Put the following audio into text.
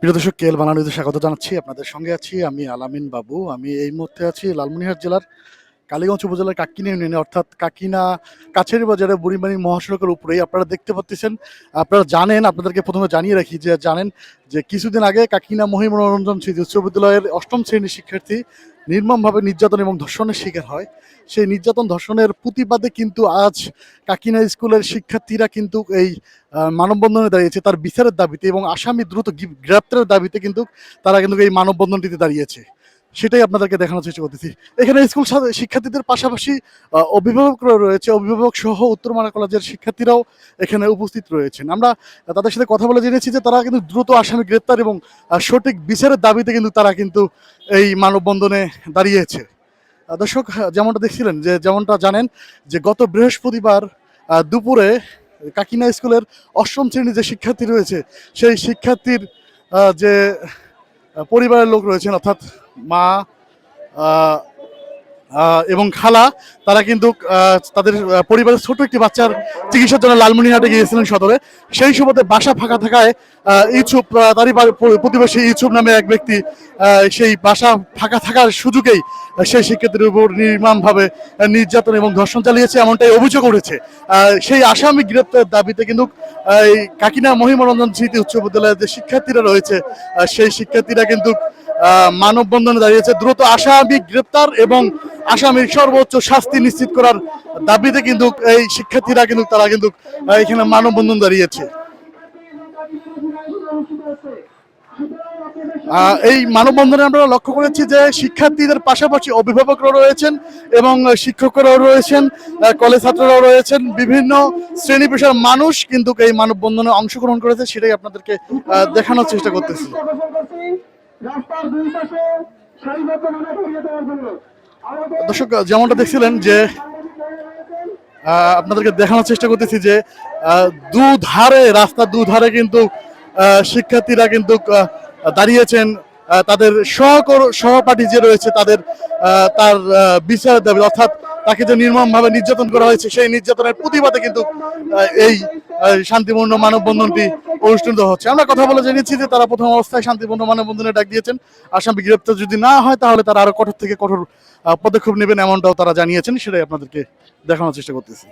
প্রিয় দর্শক, কেএল বাংলানিউজে স্বাগত জানাচ্ছি। আপনাদের সঙ্গে আছি আমি আলামিন বাবু। আমি এই মুহূর্তে আছি লালমনিরহাট জেলার কালীগঞ্জ উপজেলার কাকিনা ইউনিয়নে, অর্থাৎ কাকিনা কাছের বাজারে বুড়িমারি মহাসড়কের উপরেই। আপনারা দেখতে পাচ্ছেন, আপনারা জানেন, আপনাদেরকে প্রথমে জানিয়ে রাখি যে জানেন যে কিছুদিন আগে কাকিনা মহিমনোরঞ্জন স্মৃতি উচ্চ বিদ্যালয়ের অষ্টম শ্রেণীর শিক্ষার্থী নির্মমভাবে নির্যাতন এবং ধর্ষণের শিকার হয়। সেই নির্যাতন ধর্ষণের প্রতিবাদে কিন্তু আজ কাকিনা স্কুলের শিক্ষার্থীরা কিন্তু এই মানববন্ধনে দাঁড়িয়েছে তার বিচারের দাবিতে এবং আসামি দ্রুত গ্রেপ্তারের দাবিতে। কিন্তু তারা কিন্তু এই মানববন্ধনটিতে দাঁড়িয়েছে, সেটাই আপনাদেরকে দেখানোর চেষ্টা করতেছি। এখানে স্কুল শিক্ষার্থীদের পাশাপাশি অভিভাবকরা রয়েছে, অভিভাবক সহ উত্তরমারা কলেজের শিক্ষার্থীরাও এখানে উপস্থিত রয়েছেন। আমরা তাদের সাথে কথা বলে জেনেছি যে তারা কিন্তু দ্রুত আসামি গ্রেপ্তার এবং সঠিক বিচারের দাবিতে কিন্তু তারা কিন্তু এই মানববন্ধনে দাঁড়িয়েছে। দর্শক, যেমনটা দেখছিলেন, যে যেমনটা জানেন যে গত বৃহস্পতিবার দুপুরে কাকিনা স্কুলের অষ্টম শ্রেণীর যে শিক্ষার্থী রয়েছে, সেই শিক্ষার্থীর যে পরিবারের লোক রয়েছেন, অর্থাৎ মা এবং খালা, তারা কিন্তু তাদের পরিবারের ছোট একটি বাচ্চার চিকিৎসার জন্য লালমনিরহাটে গিয়েছিলেন সদরে। সেই সুবাদে বাসা ফাঁকা থাকায় ইউসুফ, তারই প্রতিবেশী ইউসুফ নামে এক ব্যক্তি সেই বাসা ফাঁকা থাকার সুযোগেই সেই শিক্ষার্থীর উপর নির্মমভাবে নির্যাতন এবং ধর্ষণ চালিয়েছে, এমনটাই অভিযোগ উঠেছে। সেই আসামি গ্রেপ্তারের দাবিতে কিন্তু এই কাকিনা মহিমনোরঞ্জন স্মৃতি উচ্চ বিদ্যালয়ের যে শিক্ষার্থীরা রয়েছে, সেই শিক্ষার্থীরা কিন্তু মানববন্ধনে দাঁড়িয়েছে। দ্রুত আসামি গ্রেপ্তার এবং আসামির সর্বোচ্চ শাস্তি নিশ্চিত করার দাবিতে কিন্তু এই শিক্ষার্থীরা কিন্তু তারা কিন্তু এখানে মানববন্ধন দাঁড়িয়েছে। এই মানববন্ধনে আমরা লক্ষ্য করেছি যে শিক্ষার্থীদের পাশাপাশি অভিভাবকরা রয়েছেন এবং শিক্ষকরাও রয়েছেন, কলেজ ছাত্ররাও রয়েছেন, বিভিন্ন শ্রেণী পেশার মানুষ কিন্তু এই মানববন্ধনে অংশগ্রহণ করেছে, সেটাই আপনাদেরকে দেখানোর চেষ্টা করতেছি। দর্শক, যেমনটা দেখছিলেন যে আপনাদেরকে দেখানোর চেষ্টা করতেছি যে দুধারে, রাস্তার দুধারে কিন্তু শিক্ষার্থীরা কিন্তু দাঁড়িয়েছেন তাদের সহপাঠী যে রয়েছে তাদের তার বিচারের দাবি, অর্থাৎ তাকে যে নির্মমভাবে নির্যাতন করা হয়েছে সেই নির্যাতনের প্রতিবাদে কিন্তু এই শান্তিপূর্ণ মানববন্ধনটি অনুষ্ঠিত হচ্ছে। আমরা কথা বলে জেনেছি যে তারা প্রথম অবস্থায় শান্তিপূর্ণ মানববন্ধনে ডাক দিয়েছেন। আসামি গ্রেপ্তার যদি না হয় তাহলে তারা আরো কঠোর থেকে কঠোর পদক্ষেপ নেবেন, এমনটাও তারা জানিয়েছেন। সেটাই আপনাদেরকে দেখানোর চেষ্টা করতেছি।